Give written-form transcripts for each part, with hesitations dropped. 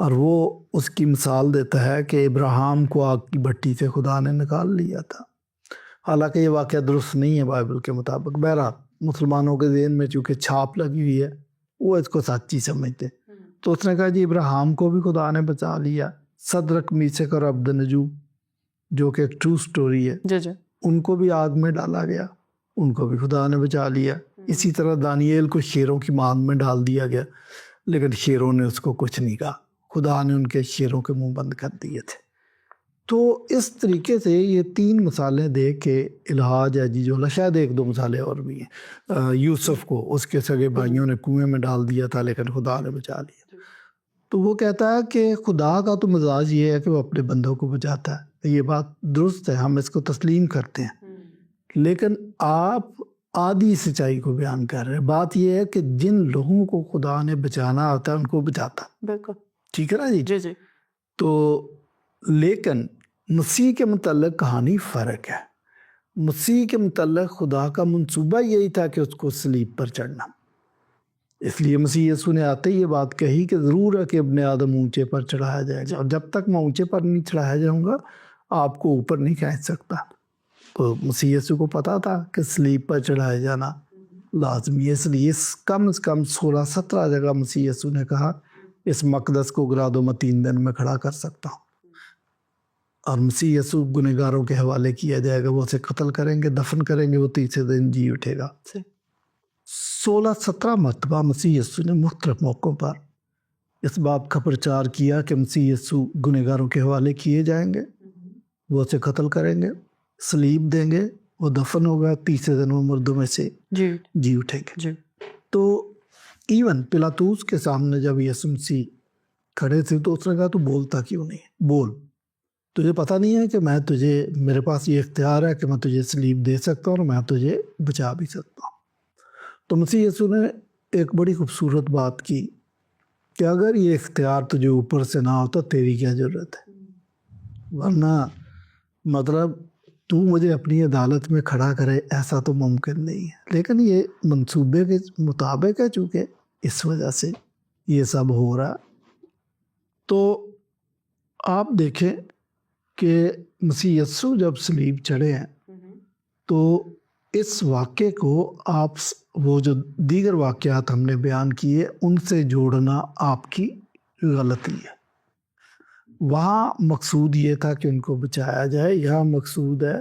اور وہ اس کی مثال دیتا ہے کہ ابراہیم کو آگ کی بھٹی سے خدا نے نکال لیا تھا. حالانکہ یہ واقعہ درست نہیں ہے بائبل کے مطابق. بہرحال مسلمانوں کے ذہن میں چونکہ چھاپ لگی ہوئی ہے وہ اس کو سچی سمجھتے. تو اس نے کہا جی ابراہیم کو بھی خدا نے بچا لیا. صدرک میثق اور عبدنجو جو کہ ایک ٹرو سٹوری ہے, جی جی ان کو بھی آگ میں ڈالا گیا, ان کو بھی خدا نے بچا لیا. اسی طرح دانییل کو شیروں کی مان میں ڈال دیا گیا, لیکن شیروں نے اس کو کچھ نہیں کہا, خدا نے ان کے شیروں کے منہ بند کر دیے تھے. تو اس طریقے سے یہ 3 مثالیں دے کے الحاج عزیز اللہ, شاید 1-2 مثالیں اور بھی ہیں. یوسف کو اس کے سگے بھائیوں نے کنویں میں ڈال دیا تھا لیکن خدا نے بچا لیا. تو وہ کہتا ہے کہ خدا کا تو مزاج یہ ہے کہ وہ اپنے بندوں کو بچاتا ہے. یہ بات درست ہے, ہم اس کو تسلیم کرتے ہیں, لیکن آپ آدھی سچائی کو بیان کر رہے ہیں. بات یہ ہے کہ جن لوگوں کو خدا نے بچانا ہوتا ہے ان کو بچاتا. بالکل ٹھیک ہے نا جی. جی جی تو لیکن مسیح کے متعلق کہانی فرق ہے. مسیح کے متعلق خدا کا منصوبہ یہی تھا کہ اس کو صلیب پر چڑھنا. اس لیے مسیح یسوع نے آتے ہی یہ بات کہی کہ ضرور ہے کہ ابن آدم اونچے پر چڑھایا جائے گا, اور جب تک میں اونچے پر نہیں چڑھایا جاؤں گا آپ کو اوپر نہیں کھینچ سکتا. تو مسیح یسوع کو پتا تھا کہ صلیب پر چڑھایا جانا لازمی ہے. اس لیے کم از کم 16-17 جگہ مسیح یسوع نے کہا اس مقدس کو گرا دو, میں 3 دن میں کھڑا کر سکتا ہوں. اور مسیح یسوع گنہگاروں کے حوالے کیا جائے گا, وہ اسے قتل کریں گے, دفن کریں گے, وہ تیسرے دن جی اٹھے گا. 16-17 مرتبہ مسیح یسوع نے مختلف موقعوں پر اس بات کا پرچار کیا کہ مسیح یسوع گنہگاروں کے حوالے کیے جائیں گے, وہ اسے قتل کریں گے, صلیب دیں گے, وہ دفن ہوگا, تیسرے دن وہ مردوں میں سے جی اٹھیں گے. جی تو ایون پلاطوس کے سامنے جب یسوع مسیح کھڑے تھے تو اس نے کہا تو بولتا کیوں نہیں, بول, تجھے پتہ نہیں ہے کہ میں تجھے, میرے پاس یہ اختیار ہے کہ میں تجھے صلیب دے سکتا ہوں اور میں تجھے بچا بھی سکتا ہوں. تو مسیح یسوع نے ایک بڑی خوبصورت بات کی کہ اگر یہ اختیار تجھے اوپر سے نہ ہوتا تیری کیا ضرورت ہے, ورنہ مطلب تو مجھے اپنی عدالت میں کھڑا کرے ایسا تو ممکن نہیں ہے. لیکن یہ منصوبے کے مطابق ہے, چونکہ اس وجہ سے یہ سب ہو رہا. تو آپ دیکھیں کہ مسیح یسوع جب صلیب چڑھے ہیں تو اس واقعے کو آپ وہ جو دیگر واقعات ہم نے بیان کیے ان سے جوڑنا آپ کی غلطی ہے. وہاں مقصود یہ تھا کہ ان کو بچایا جائے, یہاں مقصود ہے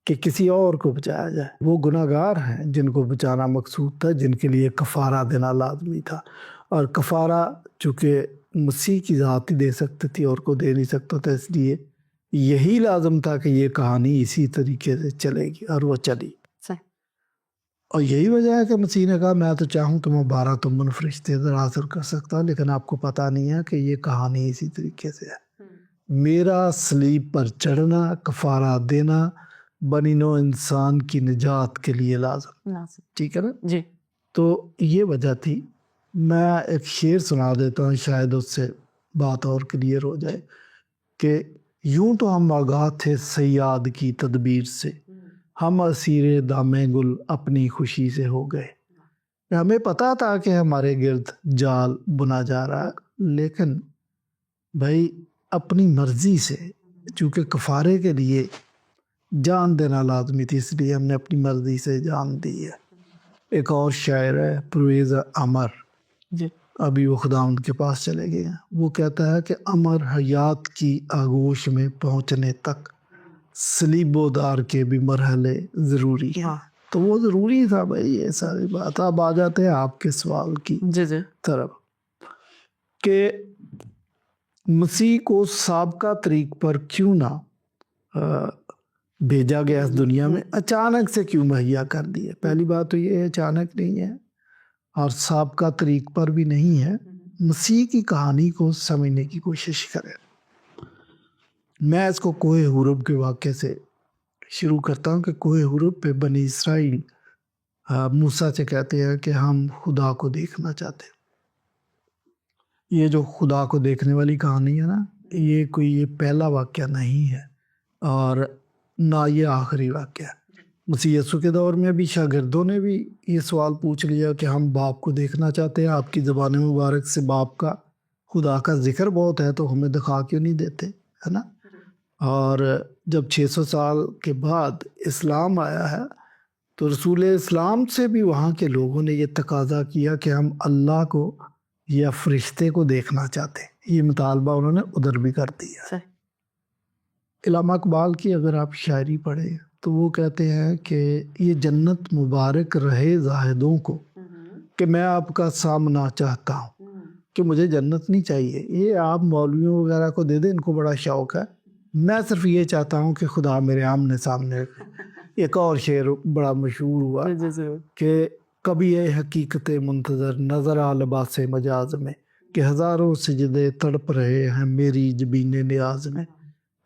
کہ کسی اور کو بچایا جائے. وہ گناہ گار ہیں جن کو بچانا مقصود تھا, جن کے لیے کفارہ دینا لازمی تھا. اور کفارہ چونکہ مسیح کی ذات ہی دے سکتی تھی اور کو دے نہیں سکتا تھا, اس لیے یہی لازم تھا کہ یہ کہانی اسی طریقے سے چلے گی, اور وہ چلی. اور یہی وجہ ہے کہ مسیح نے کہا میں تو چاہوں تو میں 12 تمن فرشتے ادھر حاصل کر سکتا ہوں, لیکن آپ کو پتہ نہیں ہے کہ یہ کہانی اسی طریقے سے ہے. میرا صلیب پر چڑھنا, کفارہ دینا بنی نوع انسان کی نجات کے لیے لازم. ٹھیک ہے نا جی. تو یہ وجہ تھی. میں ایک شعر سنا دیتا ہوں, شاید اس سے بات اور کلیئر ہو جائے کہ یوں تو ہم آگاہ تھے صیاد کی تدبیر سے, ہم اسیر دام گل اپنی خوشی سے ہو گئے. ہمیں پتہ تھا کہ ہمارے گرد جال بنا جا رہا ہے, لیکن بھائی اپنی مرضی سے, چونکہ کفارے کے لیے جان دینا لازمی تھی, اس لیے ہم نے اپنی مرضی سے جان دی ہے. ایک اور شاعر ہے پرویز عمر, ابھی وہ خداوند کے پاس چلے گئے ہیں, وہ کہتا ہے کہ امر حیات کی آغوش میں پہنچنے تک صلیب و دار کے بھی مرحلے ضروری ہیں. تو وہ ضروری تھا بھائی, یہ ساری بات. اب آ جاتے ہیں آپ کے سوال کی طرف کہ مسیح کو سابقہ طریق پر کیوں نہ بھیجا گیا اس دنیا میں, اچانک سے کیوں مہیا کر دیا. پہلی بات تو یہ اچانک نہیں ہے اور سابقہ طریق پر بھی نہیں ہے. مسیح کی کہانی کو سمجھنے کی کوشش کریں. میں اس کو کوہ حورب کے واقعے سے شروع کرتا ہوں کہ کوہ حورب پہ بنی اسرائیل موسیٰ سے کہتے ہیں کہ ہم خدا کو دیکھنا چاہتے ہیں. یہ جو خدا کو دیکھنے والی کہانی ہے نا, یہ کوئی یہ پہلا واقعہ نہیں ہے اور نہ یہ آخری واقعہ. مسیح یسوع کے دور میں بھی شاگردوں نے بھی یہ سوال پوچھ لیا کہ ہم باپ کو دیکھنا چاہتے ہیں, آپ کی زبان مبارک سے باپ کا خدا کا ذکر بہت ہے تو ہمیں دکھا کیوں نہیں دیتے، ہے نا؟ اور جب 600 سال کے بعد اسلام آیا ہے تو رسول اسلام سے بھی وہاں کے لوگوں نے یہ تقاضا کیا کہ ہم اللہ کو یا فرشتے کو دیکھنا چاہتے ہیں، یہ مطالبہ انہوں نے ادھر بھی کر دیا۔ علامہ اقبال کی اگر آپ شاعری پڑھیں تو وہ کہتے ہیں کہ یہ جنت مبارک رہے زاہدوں کو کہ میں آپ کا سامنا چاہتا ہوں، کہ مجھے جنت نہیں چاہیے، یہ آپ مولویوں وغیرہ کو دے دیں، ان کو بڑا شوق ہے، میں صرف یہ چاہتا ہوں کہ خدا میرے آمنے سامنے۔ ایک اور شعر بڑا مشہور ہوا کہ کبھی اے حقیقت منتظر نظر آ لباس مجاز میں، کہ ہزاروں سجدے تڑپ رہے ہیں میری جبین نیاز میں،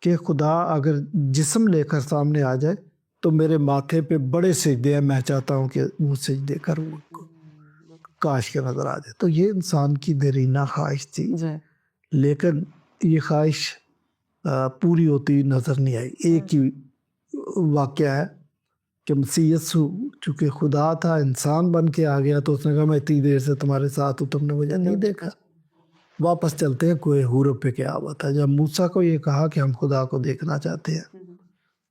کہ خدا اگر جسم لے کر سامنے آ جائے تو میرے ماتھے پہ بڑے سجدے ہیں، میں چاہتا ہوں کہ وہ سجدے کروں، کاش کے نظر آ جائے۔ تو یہ انسان کی دیرینہ خواہش تھی، لیکن یہ خواہش پوری ہوتی نظر نہیں آئی۔ ایک ہی واقعہ ہے کہ مسیح یسوع چونکہ خدا تھا انسان بن کے آ گیا، تو اس نے کہا میں اتنی دیر سے تمہارے ساتھ ہوں، تم نے مجھے نہیں دیکھا، واپس چلتے ہیں، کوئی حورب پہ کیا ہوا تھا۔ جب موسیٰ کو یہ کہا کہ ہم خدا کو دیکھنا چاہتے ہیں،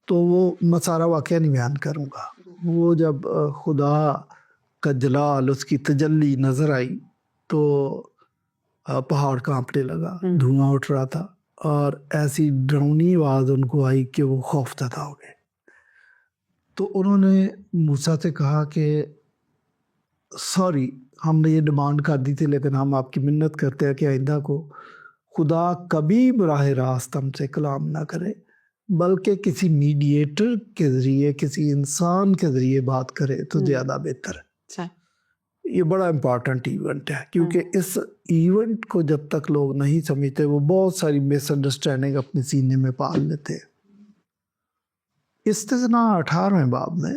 تو وہ میں سارا واقعہ نہیں بیان کروں گا، وہ جب خدا کا جلال، اس کی تجلی نظر آئی تو پہاڑ کانپنے لگا، دھواں اٹھ رہا تھا، اور ایسی ڈراؤنی آواز ان کو آئی کہ وہ خوف زدہ ہو گئے۔ تو انہوں نے موسیٰ سے کہا کہ سوری، ہم نے یہ ڈیمانڈ کر دی تھی، لیکن ہم آپ کی منت کرتے ہیں کہ آئندہ کو خدا کبھی براہ راست ہم سے کلام نہ کرے، بلکہ کسی میڈیٹر کے ذریعے، کسی انسان کے ذریعے بات کرے تو زیادہ بہتر ہے۔ یہ بڑا امپورٹنٹ ایونٹ ہے، کیونکہ اس ایونٹ کو جب تک لوگ نہیں سمجھتے وہ بہت ساری مس انڈرسٹینڈنگ اپنے سینے میں پال لیتے ہیں۔ استثناء 18ویں باب میں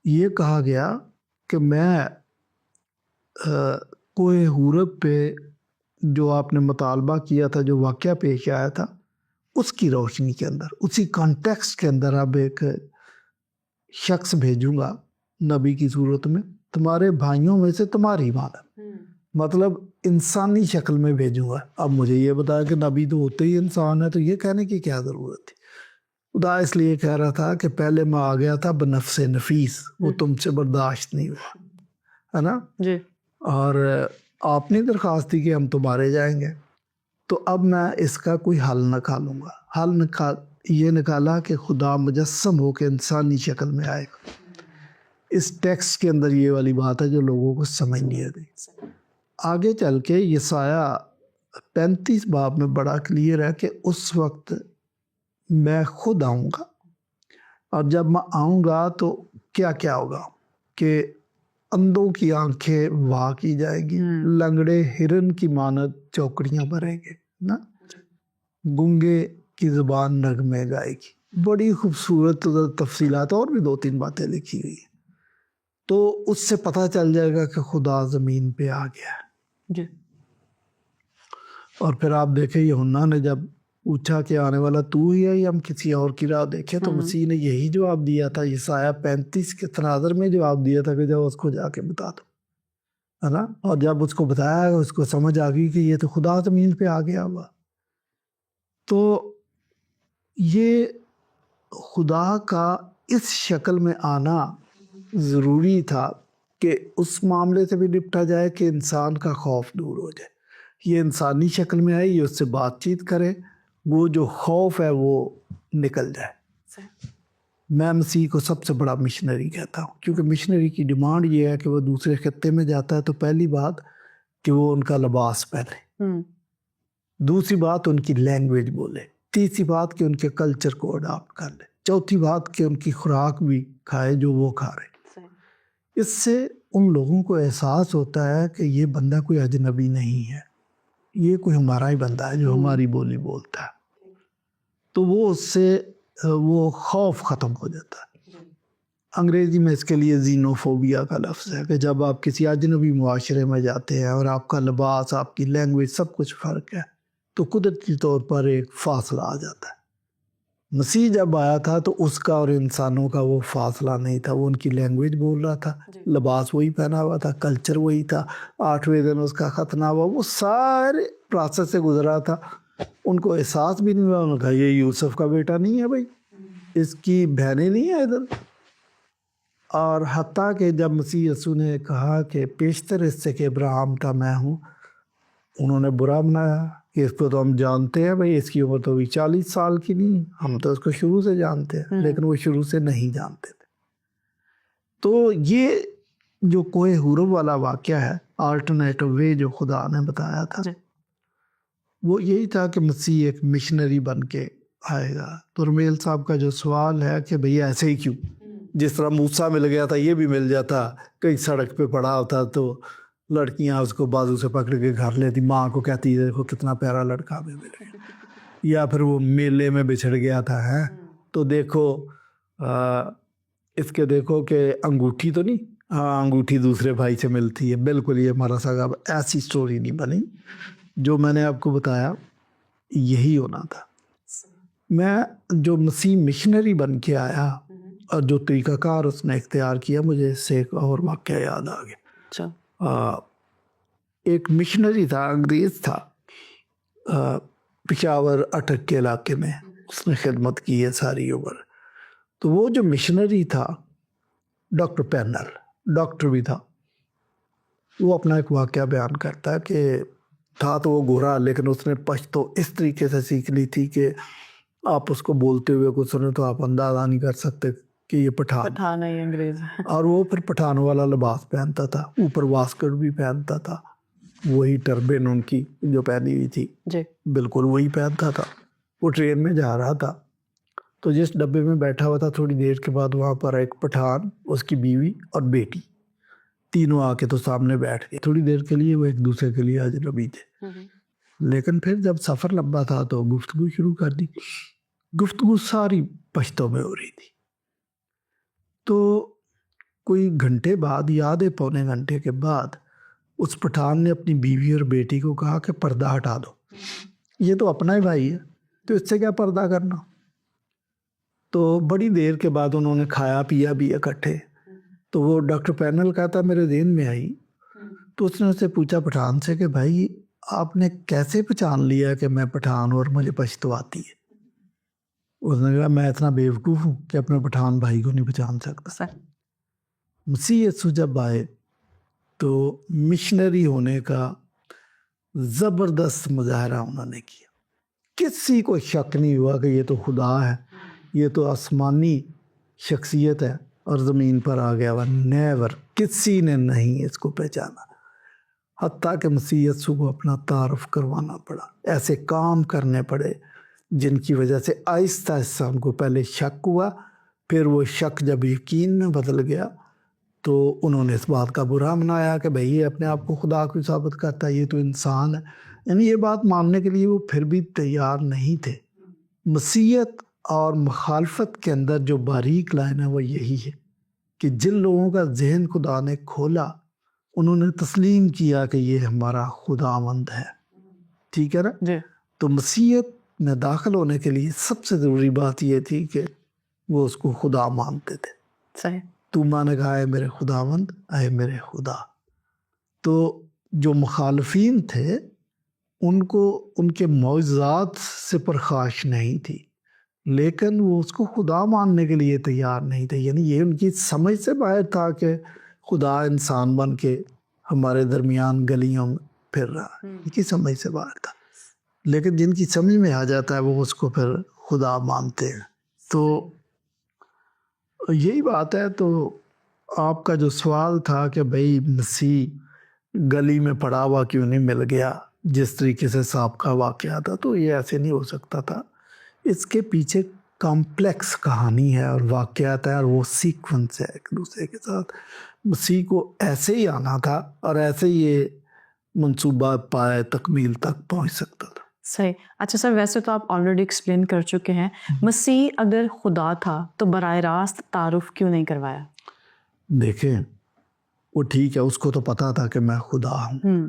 یہ کہا گیا کہ میں کوہ حورب پہ جو آپ نے مطالبہ کیا تھا، جو واقعہ پیش آیا تھا، اس کی روشنی کے اندر، اسی کانٹیکسٹ کے اندر اب ایک شخص بھیجوں گا نبی کی صورت میں، تمہارے بھائیوں میں سے تمہاری مانند، مطلب انسانی شکل میں بھیجوں گا۔ اب مجھے یہ بتایا کہ نبی تو ہوتے ہی انسان ہے، تو یہ کہنے کی کیا ضرورت تھی؟ خدا اس لیے کہہ رہا تھا کہ پہلے میں آ گیا تھا بنفس نفیس، وہ تم سے برداشت نہیں ہوا، ہے نا جی، اور آپ نے درخواست دی کہ ہم تو مارے جائیں گے، تو اب میں اس کا کوئی حل نکالوں گا۔ حل یہ نکالا کہ خدا مجسم ہو کے انسانی شکل میں آئے گا۔ اس ٹیکسٹ کے اندر یہ والی بات ہے جو لوگوں کو سمجھ نہیں آتی۔ آگے چل کے یسایہ 35 باب میں بڑا کلیئر ہے کہ اس وقت میں خود آؤں گا، اور جب میں آؤں گا تو کیا کیا ہوگا کہ اندھوں کی آنکھیں وا کی جائے گی، لنگڑے ہرن کی مانند چوکڑیاں بھریں گے نا، گنگے کی زبان نغمے گائے گی۔ بڑی خوبصورت تفصیلات، اور بھی 2-3 باتیں لکھی ہوئی ہیں، تو اس سے پتہ چل جائے گا کہ خدا زمین پہ آ گیا ہے جی۔ اور پھر آپ دیکھیں یوحنا نے جب پوچھا کہ آنے والا تو ہی ہے یا ہم کسی اور کی راہ دیکھیں، تو مسیح نے یہی جواب دیا تھا، یسایہ 35 کے تناظر میں جواب دیا تھا کہ جب اس کو جا کے بتا دو، ہے نا۔ اور جب اس کو بتایا، اس کو سمجھ آ گئی کہ یہ تو خدا زمین پہ آ گیا ہوا۔ تو یہ خدا کا اس شکل میں آنا ضروری تھا کہ اس معاملے سے بھی نپٹا جائے کہ انسان کا خوف دور ہو جائے۔ یہ انسانی شکل میں آئے، یہ اس سے بات چیت کرے، وہ جو خوف ہے وہ نکل جائے۔ میں مسیح کو سب سے بڑا مشنری کہتا ہوں، کیونکہ مشنری کی ڈیمانڈ یہ ہے کہ وہ دوسرے خطے میں جاتا ہے تو پہلی بات کہ وہ ان کا لباس پہنے، دوسری بات ان کی لینگویج بولے، تیسری بات کہ ان کے کلچر کو اڈاپٹ کر لے، چوتھی بات کہ ان کی خوراک بھی کھائے جو وہ کھا رہے۔ اس سے ان لوگوں کو احساس ہوتا ہے کہ یہ بندہ کوئی اجنبی نہیں ہے، یہ کوئی ہمارا ہی بندہ ہے جو ہماری بولی بولتا ہے، تو وہ اس سے وہ خوف ختم ہو جاتا ہے۔ انگریزی میں اس کے لیے زینوفوبیا کا لفظ ہے کہ جب آپ کسی اجنبی معاشرے میں جاتے ہیں اور آپ کا لباس، آپ کی لینگویج، سب کچھ فرق ہے، تو قدرتی طور پر ایک فاصلہ آ جاتا ہے۔ مسیح جب آیا تھا تو اس کا اور انسانوں کا وہ فاصلہ نہیں تھا، وہ ان کی لینگویج بول رہا تھا، لباس وہی پہنا ہوا تھا، کلچر وہی تھا، 8ویں دن اس کا ختنہ ہوا، وہ سارے پروسیس سے گزرا تھا. ان کو احساس بھی نہیں ہوا، انہوں نے کہا یہ یوسف کا بیٹا نہیں ہے بھائی، اس کی بہنیں نہیں ہیں ادھر. اور حتیٰ کہ جب مسیح یسوع نے کہا کہ پیشتر اس سے کہ ابراہیم کا میں ہوں، انہوں نے برا بنایا کہ اس کو تو ہم جانتے ہیں بھائی، اس کی عمر تو بھی 40 سال کی نہیں، ہم تو اس کو شروع سے جانتے ہیں. لیکن وہ شروع سے نہیں جانتے تھے. تو یہ جو کوہ حورب والا واقعہ ہے، آلٹرنیٹو وے جو خدا نے بتایا تھا، وہ یہی تھا کہ مسیح ایک مشنری بن کے آئے گا. تو رمیل صاحب کا جو سوال ہے کہ بھئی ایسے ہی کیوں، جس طرح موسیٰ مل گیا تھا یہ بھی مل جاتا، کہیں سڑک پہ پڑا ہوتا تو لڑکیاں اس کو بازو سے پکڑ کے گھر لیتی، ماں کو کہتی دیکھو کتنا پیارا لڑکا بھی مل گیا. یا پھر وہ میلے میں بچھڑ گیا تھا ہے تو دیکھو اس کے دیکھو کہ انگوٹھی تو نہیں، ہاں انگوٹھی دوسرے بھائی سے ملتی ہے. بالکل یہ ہمارا سگا. ایسی سٹوری نہیں بنی. جو میں نے آپ کو بتایا یہی ہونا تھا. میں جو مسیح مشنری بن کے آیا اور جو طریقہ کار اس نے اختیار کیا، مجھے اس سے ایک اور واقعہ یاد آ گیا. ایک مشنری تھا، انگریز تھا، پشاور اٹک کے علاقے میں اس نے خدمت کی ہے ساری عمر. تو وہ جو مشنری تھا ڈاکٹر پینل، ڈاکٹر بھی تھا، وہ اپنا ایک واقعہ بیان کرتا ہے کہ تھا تو وہ گورا، لیکن اس نے پشتو اس طریقے سے سیکھ لی تھی کہ آپ اس کو بولتے ہوئے کچھ سنیں تو آپ اندازہ نہیں کر سکتے کہ یہ پٹھان ہے، انگریز. اور وہ پھر پٹھان والا لباس پہنتا تھا، اوپر واسکٹ بھی پہنتا تھا، وہی ٹربن ان کی جو پہنی ہوئی تھی بالکل وہی پہنتا تھا. وہ ٹرین میں جا رہا تھا تو جس ڈبے میں بیٹھا ہوا تھا، تھوڑی دیر کے بعد وہاں پر ایک پٹھان، اس کی بیوی اور بیٹی، تینوں آ کے تو سامنے بیٹھ گئے. تھوڑی دیر کے لیے وہ ایک دوسرے کے لیے اجنبی تھے، لیکن پھر جب سفر لمبا تھا تو گفتگو شروع کر دی. گفتگو ساری پشتوں میں ہو رہی تھی. تو کوئی گھنٹے بعد یا آدھے پونے گھنٹے کے بعد اس پٹھان نے اپنی بیوی اور بیٹی کو کہا کہ پردہ ہٹا دو، یہ تو اپنا ہی بھائی ہے تو اس سے کیا پردہ کرنا. تو بڑی دیر کے بعد انہوں نے کھایا پیا بھی اکٹھے. تو وہ ڈاکٹر پینل کہتا ہے میرے ذہن میں آئی. تو اس نے اس سے پوچھا پٹھان سے کہ بھائی آپ نے کیسے پہچان لیا کہ میں پٹھان اور مجھے پشتو آتی ہے. اس نے کہا میں اتنا بیوقوف ہوں کہ اپنے پٹھان بھائی کو نہیں پہچان سکتا. مسیح یسوع جب آئے تو مشنری ہونے کا زبردست مظاہرہ انہوں نے کیا. کسی کو شک نہیں ہوا کہ یہ تو خدا ہے، یہ تو آسمانی شخصیت ہے اور زمین پر آ گیا ہوا. نیور، کسی نے نہیں اس کو پہچانا. حتیٰ کہ مسیح یسوع کو اپنا تعارف کروانا پڑا، ایسے کام کرنے پڑے جن کی وجہ سے آہستہ آہستہ ان کو پہلے شک ہوا، پھر وہ شک جب یقین میں بدل گیا تو انہوں نے اس بات کا برا منایا کہ بھئی یہ اپنے آپ کو خدا کو ثابت کرتا ہے، یہ تو انسان ہے. یعنی یہ بات ماننے کے لیے وہ پھر بھی تیار نہیں تھے. مسیحیت اور مخالفت کے اندر جو باریک لائن ہے وہ یہی ہے کہ جن لوگوں کا ذہن خدا نے کھولا، انہوں نے تسلیم کیا کہ یہ ہمارا خداوند ہے. ٹھیک ہے نا جی. تو مسیحیت میں داخل ہونے کے لیے سب سے ضروری بات یہ تھی کہ وہ اس کو خدا مانتے تھے. صحیح. تو مانے کہا اے میرے خداوند، اے میرے خدا. تو جو مخالفین تھے ان کو ان کے معجزات سے پرخاش نہیں تھی، لیکن وہ اس کو خدا ماننے کے لیے تیار نہیں تھے. یعنی یہ ان کی سمجھ سے باہر تھا کہ خدا انسان بن کے ہمارے درمیان گلیوں میں پھر رہا. ان کی سمجھ سے باہر تھا. لیکن جن کی سمجھ میں آ جاتا ہے وہ اس کو پھر خدا مانتے ہیں. تو یہی بات ہے. تو آپ کا جو سوال تھا کہ بھئی مسیح گلی میں پڑا ہوا کیوں نہیں مل گیا جس طریقے سے صاحب کا واقعہ تھا، تو یہ ایسے نہیں ہو سکتا تھا. اس کے پیچھے کمپلیکس کہانی ہے اور واقعات ہے اور وہ سیکوینس ہے ایک دوسرے کے ساتھ. مسیح کو ایسے ہی آنا تھا اور ایسے ہی یہ منصوبہ پائے تکمیل تک پہنچ سکتا تھا. صحیح. اچھا سر، ویسے تو آپ آلریڈی ایکسپلین کر چکے ہیں، مسیح اگر خدا تھا تو براہ راست تعارف کیوں نہیں کروایا؟ دیکھیں وہ ٹھیک ہے، اس کو تو پتا تھا کہ میں خدا ہوں.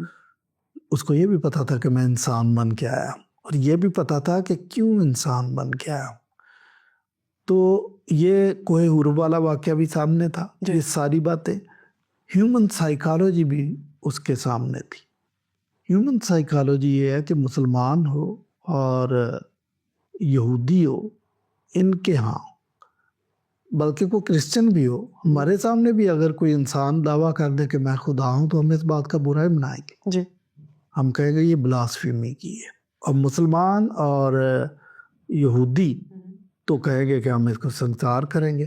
اس کو یہ بھی پتا تھا کہ میں انسان بن کے آیا ہوں، اور یہ بھی پتا تھا کہ کیوں انسان بن کے آیا ہوں. تو یہ کوہ ہور والا واقعہ بھی سامنے تھا. یہ ساری باتیں ہیومن سائیکالوجی بھی اس کے سامنے تھی. ہیومن سائیکالوجی یہ ہے کہ مسلمان ہو اور یہودی ہو، ان کے ہاں، بلکہ کوئی کرسچن بھی ہو، ہمارے سامنے بھی اگر کوئی انسان دعویٰ کر دے کہ میں خدا ہوں تو ہم اس بات کا برا ہی منائیں گے. جی. ہم کہیں گے یہ بلاسفیمی کی ہے. اور مسلمان اور یہودی تو کہیں گے کہ ہم اس کو سنسار کریں گے.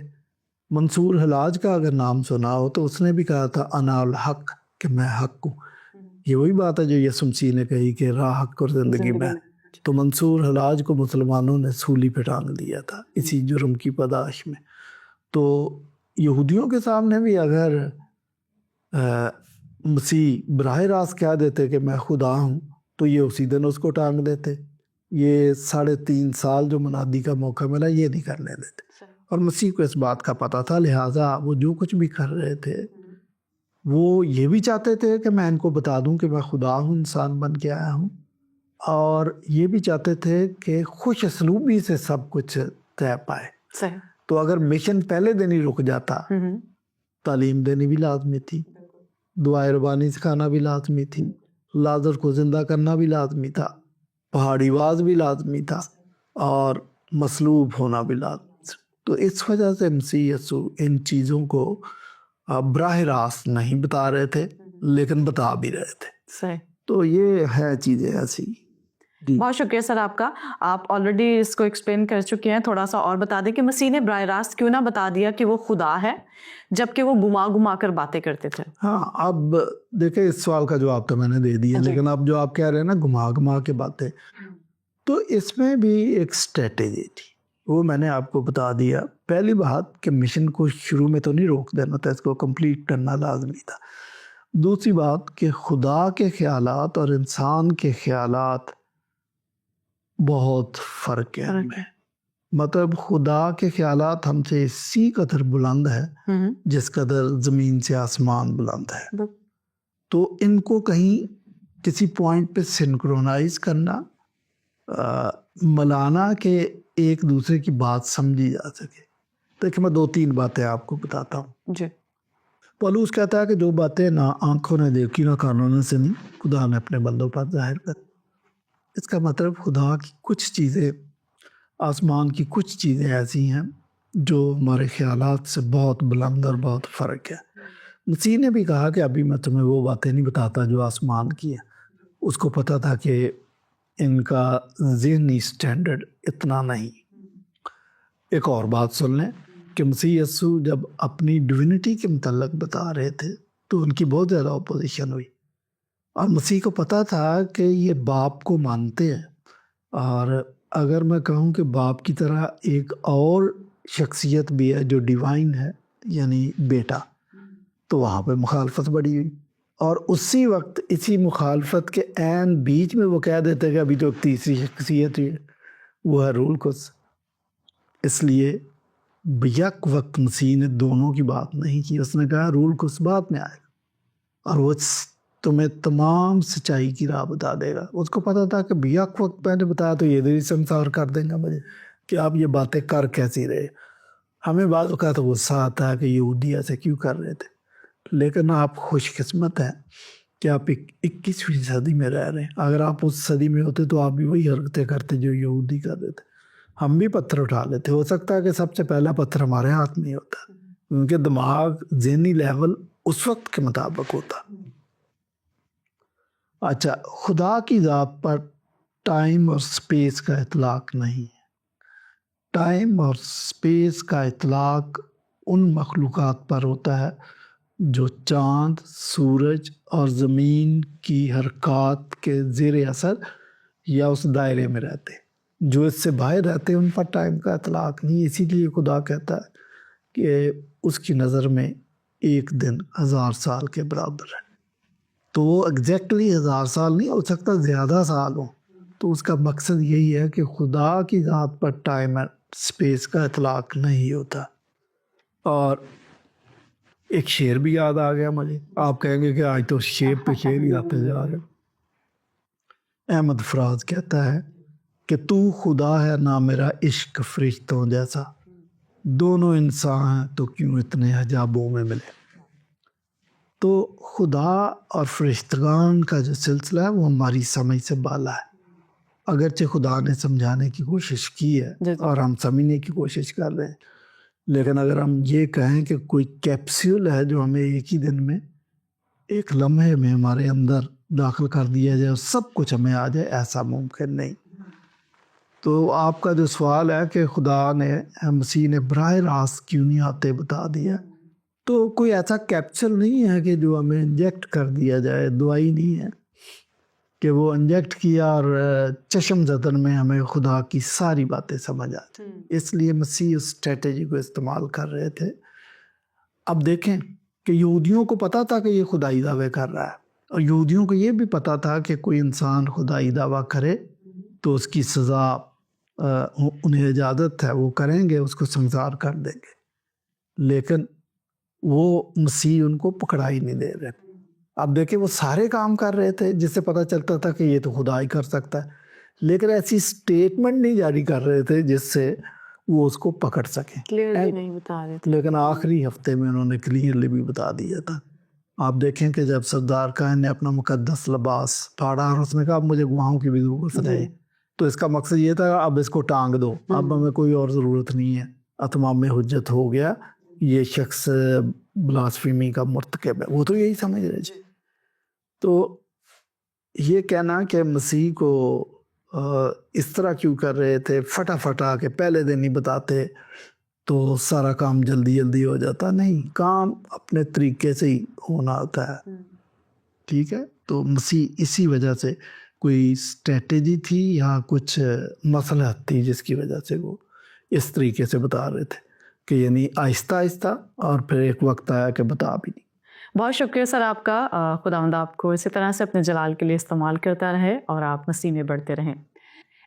منصور حلاج کا اگر نام سنا ہو تو اس نے بھی کہا تھا انا الحق، کہ میں حق ہوں. یہ وہی بات ہے جو یسوع مسیح نے کہی کہ راہ حق اور زندگی میں. تو منصور حلاج کو مسلمانوں نے سولی پہ ٹانگ دیا تھا اسی جرم کی پاداش میں. تو یہودیوں کے سامنے بھی اگر مسیح براہ راست کہہ دیتے کہ میں خدا ہوں تو یہ اسی دن اس کو ٹانگ دیتے. یہ 3.5 سال جو منادی کا موقع ملا یہ نہیں کرنے دیتے. اور مسیح کو اس بات کا پتہ تھا، لہٰذا وہ جو کچھ بھی کر رہے تھے وہ یہ بھی چاہتے تھے کہ میں ان کو بتا دوں کہ میں خدا ہوں، انسان بن کے آیا ہوں، اور یہ بھی چاہتے تھے کہ خوش اسلوبی سے سب کچھ طے پائے. صحیح. تو اگر مشن پہلے دن ہی رک جاتا، تعلیم دینی بھی لازمی تھی، دعائے ربانی سکھانا بھی لازمی تھی، لازر کو زندہ کرنا بھی لازمی تھا، پہاڑی واز بھی لازمی تھا، اور مصلوب ہونا بھی لازمی تھا. تو اس وجہ سے مسیح یسوع ان چیزوں کو براہ راست نہیں بتا رہے تھے لیکن بتا بھی رہے تھے. صحیح. تو یہ ہے چیزیں ایسی. بہت شکریہ سر آپ کا. آپ آلریڈی اس کو ایکسپلین کر چکے ہیں. تھوڑا سا اور بتا دیں کہ مسیح نے براہ راست کیوں نہ بتا دیا کہ وہ خدا ہے جبکہ وہ گھما کر باتیں کرتے تھے. ہاں، اب دیکھیں اس سوال کا جواب تو میں نے دے دیا، لیکن اب جو آپ کہہ رہے ہیں نا گھما کے باتیں، تو اس میں بھی ایک اسٹریٹجی تھی، وہ میں نے آپ کو بتا دیا. پہلی بات کہ مشن کو شروع میں تو نہیں روک دینا تھا، اس کو کمپلیٹ کرنا لازمی تھا. دوسری بات کہ خدا کے خیالات اور انسان کے خیالات بہت فرق ہے ان میں. مطلب خدا کے خیالات ہم سے اسی قدر بلند ہے جس قدر زمین سے آسمان بلند ہے. تو ان کو کہیں کسی پوائنٹ پہ سنکرونائز کرنا، ملانا کہ ایک دوسرے کی بات سمجھی جا سکے. دیکھیں میں 2-3 باتیں آپ کو بتاتا ہوں. جی. پولوس کہتا ہے کہ جو باتیں نہ آنکھوں نے دیکھی نہ کانوں نے سنی خدا نے اپنے بندوں پر ظاہر کر. اس کا مطلب خدا کی کچھ چیزیں، آسمان کی کچھ چیزیں ایسی ہیں جو ہمارے خیالات سے بہت بلند اور بہت فرق ہے. مسیح نے بھی کہا کہ ابھی میں تمہیں وہ باتیں نہیں بتاتا جو آسمان کی ہیں. اس کو پتہ تھا کہ ان کا ذہنی سٹینڈرڈ اتنا نہیں. ایک اور بات سن لیں کہ مسیح یسوع جب اپنی ڈیوینٹی کے متعلق بتا رہے تھے تو ان کی بہت زیادہ اپوزیشن ہوئی، اور مسیح کو پتہ تھا کہ یہ باپ کو مانتے ہیں، اور اگر میں کہوں کہ باپ کی طرح ایک اور شخصیت بھی ہے جو ڈیوائن ہے، یعنی بیٹا، تو وہاں پہ مخالفت بڑی ہوئی. اور اسی وقت اسی مخالفت کے عین بیچ میں وہ کہہ دیتے کہ ابھی تو ایک تیسری شخصیت ہے، وہ ہے روح القدس. اس لیے یک وقت مسیح نے دونوں کی بات نہیں کی. اس نے کہا روح القدس بعد میں آئے گا اور وہ تمہیں تمام سچائی کی راہ بتا دے گا. اس کو پتہ تھا کہ یک وقت میں نے بتایا تو یہ دیر سنسار کر دیں گا مجھے کہ آپ یہ باتیں کر کیسی رہے. ہمیں بعض اوقات غصہ آتا ہے کہ یہودی ایسے کیوں کر رہے تھے، لیکن آپ خوش قسمت ہیں کہ آپ 21ویں صدی میں رہ رہے ہیں. اگر آپ اس صدی میں ہوتے تو آپ بھی وہی حرکتیں کرتے جو یہودی کر رہے تھے. ہم بھی پتھر اٹھا لیتے. ہو سکتا ہے کہ سب سے پہلا پتھر ہمارے ہاتھ میں ہوتا، کیونکہ دماغ ذہنی لیول اس وقت کے مطابق ہوتا. اچھا، خدا کی ذات پر ٹائم اور سپیس کا اطلاق نہیں ہے. ٹائم اور سپیس کا اطلاق ان مخلوقات پر ہوتا ہے جو چاند، سورج اور زمین کی حرکات کے زیر اثر یا اس دائرے میں رہتے. جو اس سے باہر رہتے ان پر ٹائم کا اطلاق نہیں. اسی لیے خدا کہتا ہے کہ اس کی نظر میں ایک دن 1000 سال کے برابر ہے. تو وہ ایگزیکٹلی 1000 سال نہیں، ہو سکتا زیادہ سال ہوں. تو اس کا مقصد یہی ہے کہ خدا کی ذات پر ٹائم اور سپیس کا اطلاق نہیں ہوتا. اور ایک شعر بھی یاد آ گیا مجھے. آپ کہیں گے کہ آج تو شعر پہ شعر ہی آتے جا رہے. احمد فراز کہتا ہے کہ تو خدا ہے نہ میرا عشق فرشتوں جیسا، دونوں انسان ہیں تو کیوں اتنے حجابوں میں ملے. تو خدا اور فرشتگان کا جو سلسلہ ہے وہ ہماری سمجھ سے بالا ہے. اگرچہ خدا نے سمجھانے کی کوشش کی ہے اور ہم سمجھنے کی کوشش کر رہے ہیں، لیکن اگر ہم یہ کہیں کہ کوئی کیپسول ہے جو ہمیں ایک ہی دن میں، ایک لمحے میں ہمارے اندر داخل کر دیا جائے اور سب کچھ ہمیں آ جائے، ایسا ممکن نہیں. تو آپ کا جو سوال ہے کہ خدا نے، مسیح نے براہ راست کیوں نہیں آتے بتا دیا، تو کوئی ایسا کیپسول نہیں ہے کہ جو ہمیں انجیکٹ کر دیا جائے. دوائی نہیں ہے کہ وہ انجیکٹ کیا اور چشم زدن میں ہمیں خدا کی ساری باتیں سمجھ آ جائیں. اس لیے مسیح اس اسٹریٹجی کو استعمال کر رہے تھے. اب دیکھیں کہ یہودیوں کو پتہ تھا کہ یہ خدائی دعوے کر رہا ہے، اور یہودیوں کو یہ بھی پتہ تھا کہ کوئی انسان خدائی دعویٰ کرے تو اس کی سزا، انہیں اجازت ہے وہ کریں گے، اس کو سنگسار کر دیں گے. لیکن وہ مسیح ان کو پکڑا ہی نہیں دے رہے. اب دیکھیں وہ سارے کام کر رہے تھے جس سے پتہ چلتا تھا کہ یہ تو خدا ہی کر سکتا ہے، لیکن ایسی سٹیٹمنٹ نہیں جاری کر رہے تھے جس سے وہ اس کو پکڑ سکیں. کلیئرلی نہیں بتا رہے تھے. لیکن آخری ہفتے میں انہوں نے کلیئرلی بھی بتا دیا تھا. آپ دیکھیں کہ جب سردار کاہن نے اپنا مقدس لباس پھاڑا اور اس نے کہا اب مجھے گواہوں کی بھی ضرورت نہیں، تو اس کا مقصد یہ تھا اب اس کو ٹانگ دو، اب ہمیں کوئی اور ضرورت نہیں ہے، اتمام حجت ہو گیا، یہ شخص بلاسفیمی کا مرتکب ہے. وہ تو یہی سمجھ رہے تھے. تو یہ کہنا کہ مسیح کو اس طرح کیوں کر رہے تھے، پھٹا کہ پہلے دن ہی بتاتے تو سارا کام جلدی جلدی ہو جاتا، نہیں، کام اپنے طریقے سے ہی ہونا ہوتا ہے. ٹھیک ہے. تو مسیح اسی وجہ سے کوئی اسٹریٹجی تھی یا کچھ مصلحت تھی جس کی وجہ سے وہ اس طریقے سے بتا رہے تھے کہ یعنی آہستہ آہستہ، اور پھر ایک وقت آیا کہ بتا بھی نہیں. بہت شکریہ سر آپ کا. خداوند آپ کو اسی طرح سے اپنے جلال کے لیے استعمال کرتا رہے اور آپ مسیح میں بڑھتے رہیں.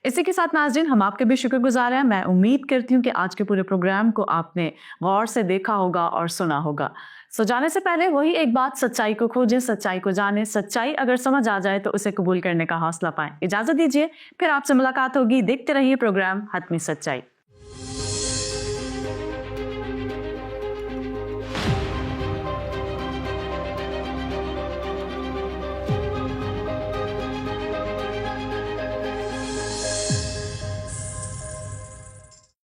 اسی کے ساتھ ناظرین ہم آپ کے بھی شکر گزار ہیں. میں امید کرتی ہوں کہ آج کے پورے پروگرام کو آپ نے غور سے دیکھا ہوگا اور سنا ہوگا. سو جانے سے پہلے وہی ایک بات، سچائی کو کھوجیں، سچائی کو جانیں. سچائی اگر سمجھ آ جائے تو اسے قبول کرنے کا حوصلہ پائیں. اجازت دیجیے، پھر آپ سے ملاقات ہوگی. دیکھتے رہیے پروگرام حتمی سچائی.